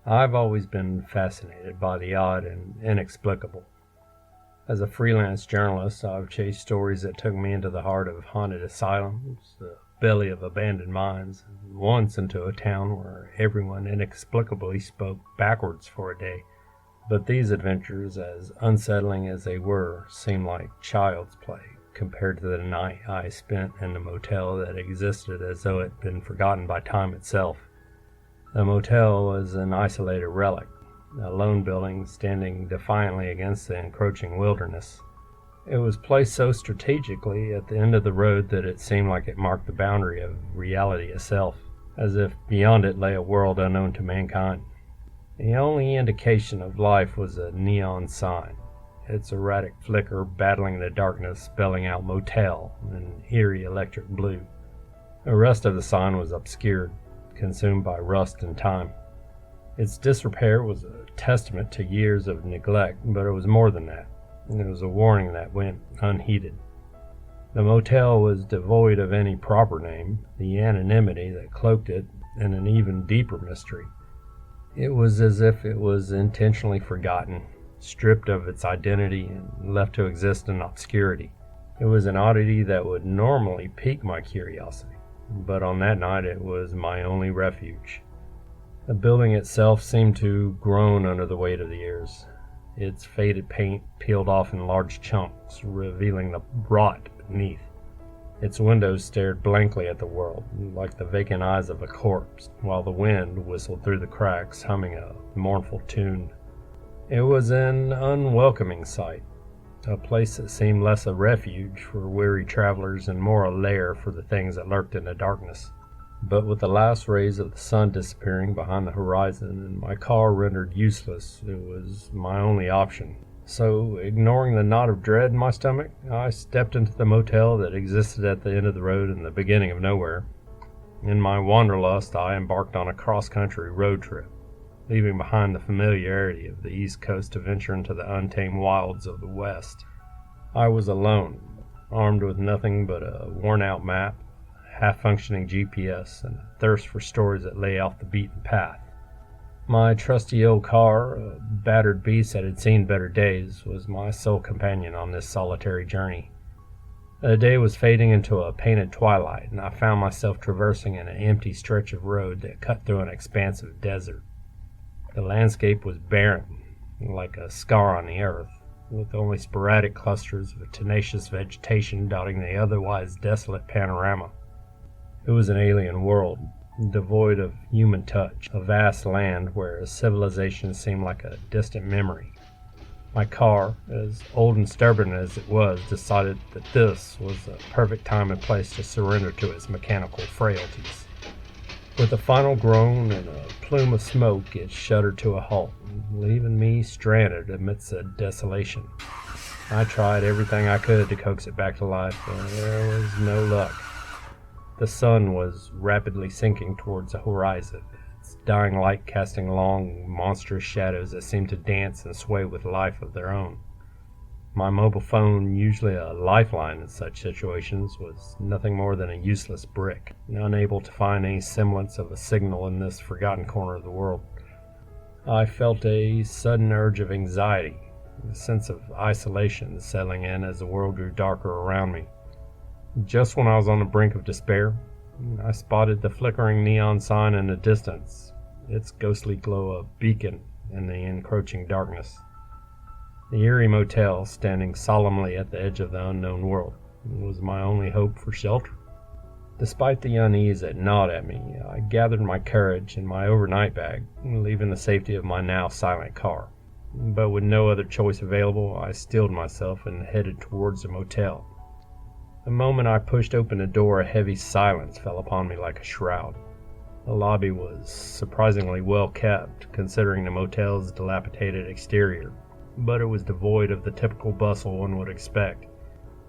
I've always been fascinated by the odd and inexplicable. As a freelance journalist, I've chased stories that took me into the heart of haunted asylums, the belly of abandoned mines, and once into a town where everyone inexplicably spoke backwards for a day. But these adventures, as unsettling as they were, seemed like child's play compared to the night I spent in the motel that existed as though it had been forgotten by time itself. The motel was an isolated relic, a lone building standing defiantly against the encroaching wilderness. It was placed so strategically at the end of the road that it seemed like it marked the boundary of reality itself, as if beyond it lay a world unknown to mankind. The only indication of life was a neon sign, its erratic flicker battling the darkness, spelling out motel in eerie electric blue. The rest of the sign was obscured, consumed by rust and time. Its disrepair was a testament to years of neglect, but it was more than that. It was a warning that went unheeded. The motel was devoid of any proper name, the anonymity that cloaked it in an even deeper mystery. It was as if it was intentionally forgotten, stripped of its identity and left to exist in obscurity. It was an oddity that would normally pique my curiosity, but on that night it was my only refuge. The building itself seemed to groan under the weight of the years. Its faded paint peeled off in large chunks, revealing the rot beneath. Its windows stared blankly at the world, like the vacant eyes of a corpse, while the wind whistled through the cracks, humming a mournful tune. It was an unwelcoming sight, a place that seemed less a refuge for weary travelers and more a lair for the things that lurked in the darkness. But with the last rays of the sun disappearing behind the horizon and my car rendered useless, it was my only option. So, ignoring the knot of dread in my stomach, I stepped into the motel that existed at the end of the road in the beginning of nowhere. In my wanderlust, I embarked on a cross-country road trip, leaving behind the familiarity of the East Coast to venture into the untamed wilds of the West. I was alone, armed with nothing but a worn-out map, half-functioning GPS, and a thirst for stories that lay off the beaten path. My trusty old car, a battered beast that had seen better days, was my sole companion on this solitary journey. The day was fading into a painted twilight, and I found myself traversing an empty stretch of road that cut through an expansive desert. The landscape was barren, like a scar on the earth, with only sporadic clusters of tenacious vegetation dotting the otherwise desolate panorama. It was an alien world, devoid of human touch, a vast land where civilization seemed like a distant memory. My car, as old and stubborn as it was, decided that this was the perfect time and place to surrender to its mechanical frailties. With a final groan and a plume of smoke, it shuddered to a halt, leaving me stranded amidst the desolation. I tried everything I could to coax it back to life, but there was no luck. The sun was rapidly sinking towards the horizon, its dying light casting long, monstrous shadows that seemed to dance and sway with life of their own. My mobile phone, usually a lifeline in such situations, was nothing more than a useless brick, unable to find any semblance of a signal in this forgotten corner of the world. I felt a sudden urge of anxiety, a sense of isolation settling in as the world grew darker around me. Just when I was on the brink of despair, I spotted the flickering neon sign in the distance, its ghostly glow a beacon in the encroaching darkness. The eerie motel, standing solemnly at the edge of the unknown world, was my only hope for shelter. Despite the unease that gnawed at me, I gathered my courage in my overnight bag, leaving the safety of my now silent car. But with no other choice available, I steeled myself and headed towards the motel. The moment I pushed open the door, a heavy silence fell upon me like a shroud. The lobby was surprisingly well kept, considering the motel's dilapidated exterior, but it was devoid of the typical bustle one would expect.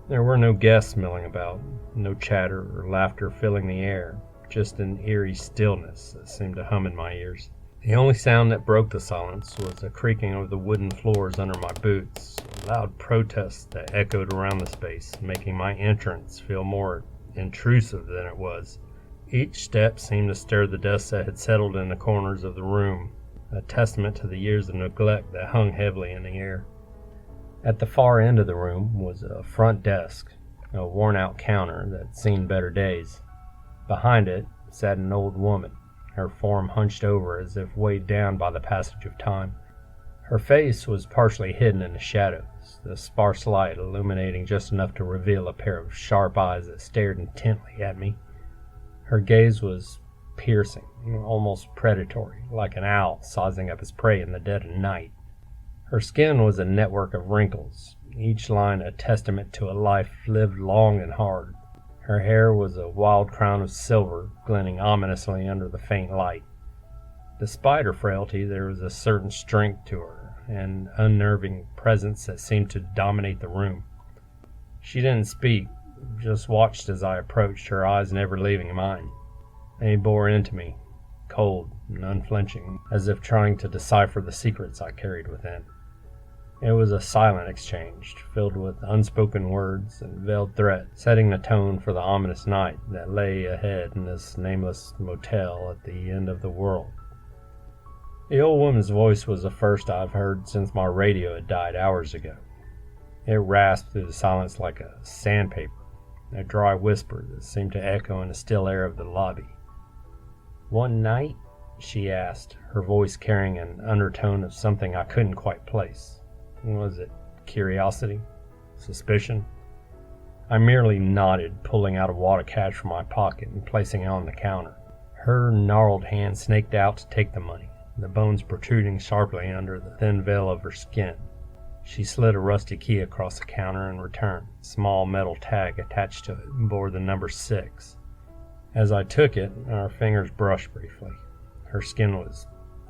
There were no guests milling about, no chatter or laughter filling the air, just an eerie stillness that seemed to hum in my ears. The only sound that broke the silence was the creaking of the wooden floors under my boots, a loud protest that echoed around the space, making my entrance feel more intrusive than it was. Each step seemed to stir the dust that had settled in the corners of the room. a testament to the years of neglect that hung heavily in the air. At the far end of the room was a front desk, a worn-out counter that'd seen better days. Behind it sat an old woman, her form hunched over as if weighed down by the passage of time. Her face was partially hidden in the shadows, the sparse light illuminating just enough to reveal a pair of sharp eyes that stared intently at me. Her gaze was piercing, almost predatory, like an owl sizing up his prey in the dead of night. Her skin was a network of wrinkles, each line a testament to a life lived long and hard. Her hair was a wild crown of silver, glinting ominously under the faint light. Despite her frailty, there was a certain strength to her, an unnerving presence that seemed to dominate the room. She didn't speak, just watched as I approached, her eyes never leaving mine. They bore into me, cold and unflinching, as if trying to decipher the secrets I carried within. It was a silent exchange, filled with unspoken words and veiled threats, setting the tone for the ominous night that lay ahead in this nameless motel at the end of the world. The old woman's voice was the first I've heard since my radio had died hours ago. It rasped through the silence like a sandpaper, a dry whisper that seemed to echo in the still air of the lobby. "One night?" she asked, her voice carrying an undertone of something I couldn't quite place. Was it curiosity? Suspicion? I merely nodded, pulling out a wad of cash from my pocket and placing it on the counter. Her gnarled hand snaked out to take the money, the bones protruding sharply under the thin veil of her skin. She slid a rusty key across the counter and returned. A small metal tag attached to it bore the number 6. As I took it, our fingers brushed briefly. Her skin was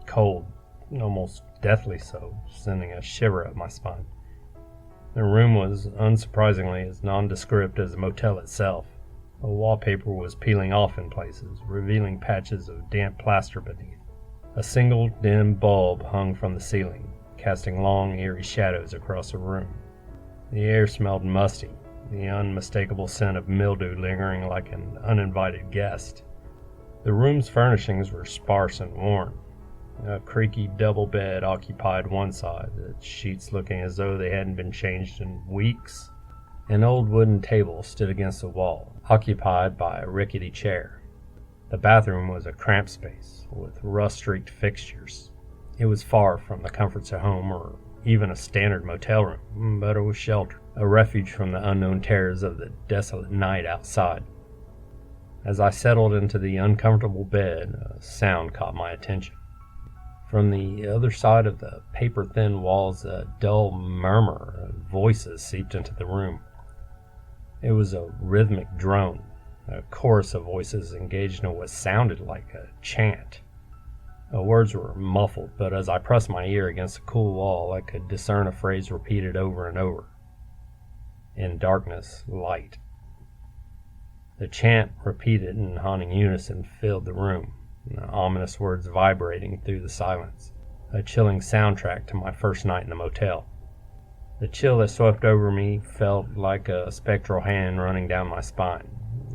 cold, almost deathly so, sending a shiver up my spine. The room was, unsurprisingly, as nondescript as the motel itself. The wallpaper was peeling off in places, revealing patches of damp plaster beneath. A single dim bulb hung from the ceiling, casting long, eerie shadows across the room. The air smelled musty, the unmistakable scent of mildew lingering like an uninvited guest. The room's furnishings were sparse and worn. A creaky double bed occupied one side, its sheets looking as though they hadn't been changed in weeks. An old wooden table stood against the wall, occupied by a rickety chair. The bathroom was a cramped space, with rust-streaked fixtures. It was far from the comforts of home or even a standard motel room, but it was shelter, a refuge from the unknown terrors of the desolate night outside. As I settled into the uncomfortable bed, a sound caught my attention. From the other side of the paper-thin walls, a dull murmur of voices seeped into the room. It was a rhythmic drone, a chorus of voices engaged in what sounded like a chant. The words were muffled, but as I pressed my ear against the cool wall, I could discern a phrase repeated over and over. "In darkness, light." The chant, repeated in haunting unison, filled the room, the ominous words vibrating through the silence, a chilling soundtrack to my first night in the motel. The chill that swept over me felt like a spectral hand running down my spine,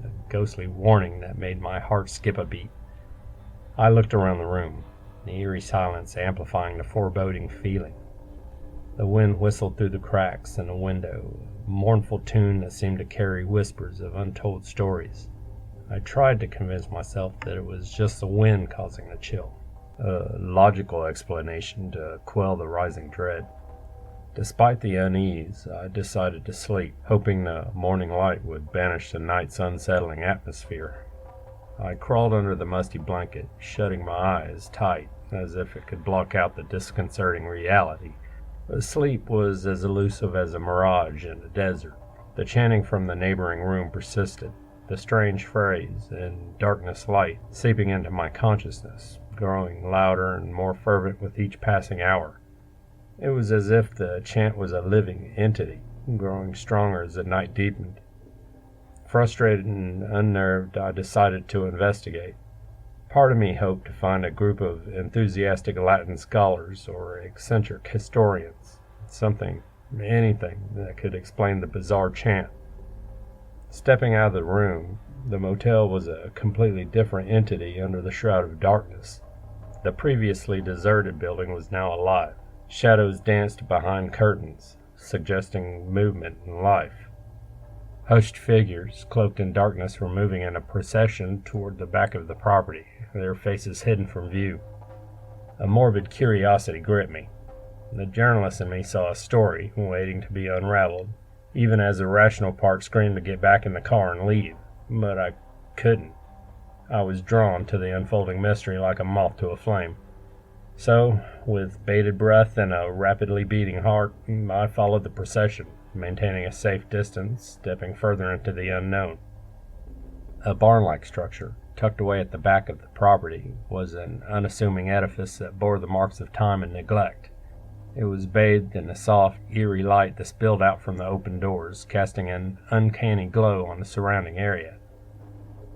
a ghostly warning that made my heart skip a beat. I looked around the room, the eerie silence amplifying the foreboding feeling. The wind whistled through the cracks in the window, a mournful tune that seemed to carry whispers of untold stories. I tried to convince myself that it was just the wind causing the chill, a logical explanation to quell the rising dread. Despite the unease, I decided to sleep, hoping the morning light would banish the night's unsettling atmosphere. I crawled under the musty blanket, shutting my eyes tight, as if it could block out the disconcerting reality. But sleep was as elusive as a mirage in the desert. The chanting from the neighboring room persisted, the strange phrase, "in darkness light," seeping into my consciousness, growing louder and more fervent with each passing hour. It was as if the chant was a living entity, growing stronger as the night deepened. Frustrated and unnerved, I decided to investigate. Part of me hoped to find a group of enthusiastic Latin scholars or eccentric historians, anything that could explain the bizarre chant. Stepping out of the room, the motel was a completely different entity under the shroud of darkness. The previously deserted building was now alive. Shadows danced behind curtains, suggesting movement and life. Hushed figures, cloaked in darkness, were moving in a procession toward the back of the property, their faces hidden from view. A morbid curiosity gripped me. The journalist in me saw a story waiting to be unraveled, even as the rational part screamed to get back in the car and leave. But I couldn't. I was drawn to the unfolding mystery like a moth to a flame. So, with bated breath and a rapidly beating heart, I followed the procession, maintaining a safe distance, stepping further into the unknown. A barn-like structure, tucked away at the back of the property, was an unassuming edifice that bore the marks of time and neglect. It was bathed in a soft, eerie light that spilled out from the open doors, casting an uncanny glow on the surrounding area.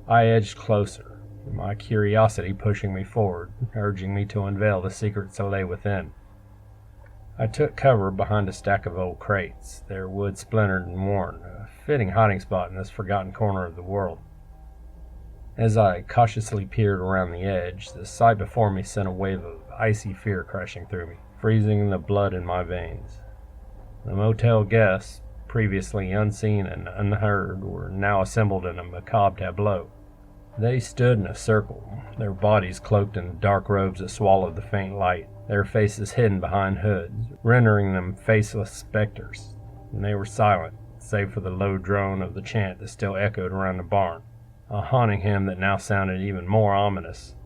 I edged closer, my curiosity pushing me forward, urging me to unveil the secrets that lay within. I took cover behind a stack of old crates, their wood splintered and worn, a fitting hiding spot in this forgotten corner of the world. As I cautiously peered around the edge, the sight before me sent a wave of icy fear crashing through me, freezing the blood in my veins. The motel guests, previously unseen and unheard, were now assembled in a macabre tableau. They stood in a circle, their bodies cloaked in dark robes that swallowed the faint light, their faces hidden behind hoods, rendering them faceless specters. And they were silent, save for the low drone of the chant that still echoed around the barn, a haunting hymn that now sounded even more ominous.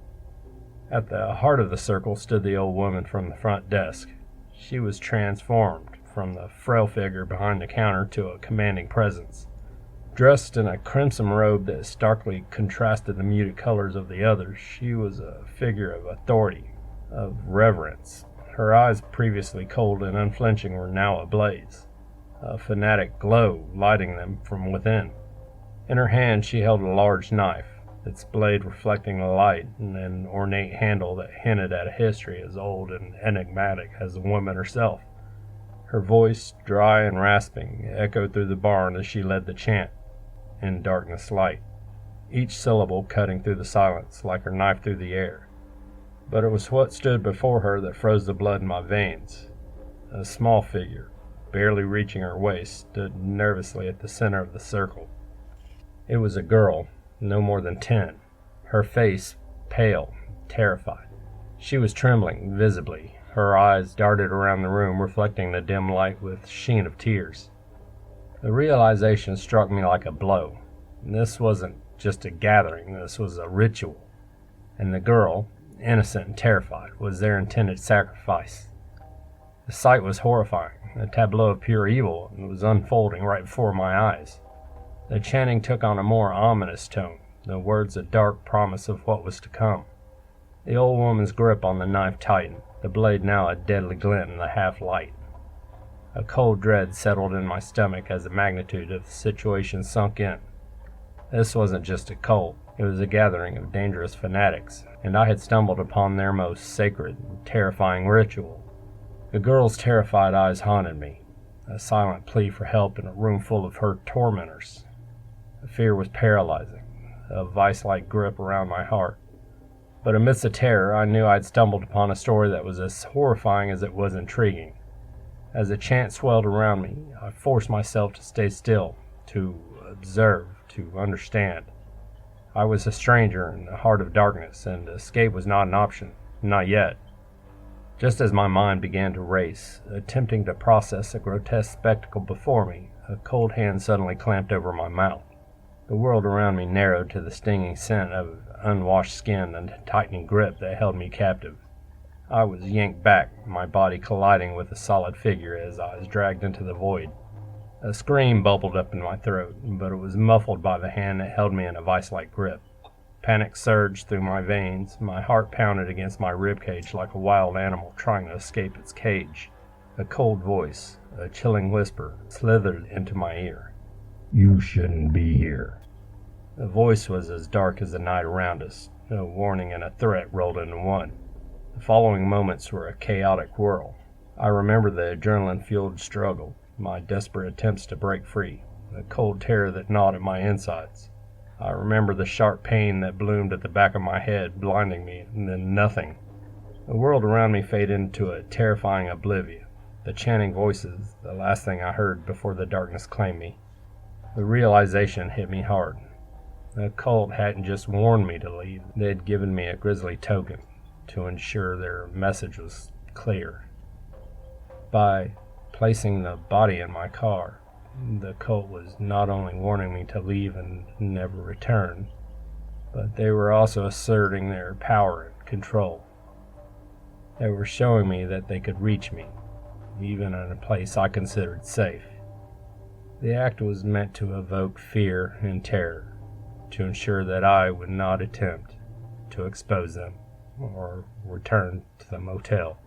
At the heart of the circle stood the old woman from the front desk. She was transformed from the frail figure behind the counter to a commanding presence. Dressed in a crimson robe that starkly contrasted the muted colors of the others, she was a figure of authority, of reverence. Her eyes, previously cold and unflinching, were now ablaze, a fanatic glow lighting them from within. In her hand she held a large knife, its blade reflecting the light, and an ornate handle that hinted at a history as old and enigmatic as the woman herself. Her voice, dry and rasping, echoed through the barn as she led the chant, in darkness light, each syllable cutting through the silence like her knife through the air. But it was what stood before her that froze the blood in my veins. A small figure, barely reaching her waist, stood nervously at the center of the circle. It was a girl, no more than 10, her face pale, terrified. She was trembling visibly. Her eyes darted around the room, reflecting the dim light with sheen of tears. The realization struck me like a blow. This wasn't just a gathering, this was a ritual. And the girl, innocent and terrified, was their intended sacrifice. The sight was horrifying, a tableau of pure evil, and was unfolding right before my eyes. The chanting took on a more ominous tone, the words a dark promise of what was to come. The old woman's grip on the knife tightened, the blade now a deadly glint in the half-light. A cold dread settled in my stomach as the magnitude of the situation sunk in. This wasn't just a cult, it was a gathering of dangerous fanatics, and I had stumbled upon their most sacred and terrifying ritual. The girl's terrified eyes haunted me, a silent plea for help in a room full of her tormentors. The fear was paralyzing, a vice-like grip around my heart. But amidst the terror, I knew I'd stumbled upon a story that was as horrifying as it was intriguing. As the chant swelled around me, I forced myself to stay still, to observe, to understand. I was a stranger in the heart of darkness, and escape was not an option, not yet. Just as my mind began to race, attempting to process the grotesque spectacle before me, a cold hand suddenly clamped over my mouth. The world around me narrowed to the stinging scent of unwashed skin and a tightening grip that held me captive. I was yanked back, my body colliding with a solid figure as I was dragged into the void. A scream bubbled up in my throat, but it was muffled by the hand that held me in a vice-like grip. Panic surged through my veins, my heart pounded against my ribcage like a wild animal trying to escape its cage. A cold voice, a chilling whisper, slithered into my ear. "You shouldn't be here." The voice was as dark as the night around us, a warning and a threat rolled into one. The following moments were a chaotic whirl. I remember the adrenaline-fueled struggle, my desperate attempts to break free, the cold terror that gnawed at my insides. I remember the sharp pain that bloomed at the back of my head, blinding me, and then nothing. The world around me faded into a terrifying oblivion. The chanting voices, the last thing I heard before the darkness claimed me. The realization hit me hard. The cult hadn't just warned me to leave, they had given me a grisly token to ensure their message was clear. By placing the body in my car, the cult was not only warning me to leave and never return, but they were also asserting their power and control. They were showing me that they could reach me, even in a place I considered safe. The act was meant to evoke fear and terror, to ensure that I would not attempt to expose them or return to the motel.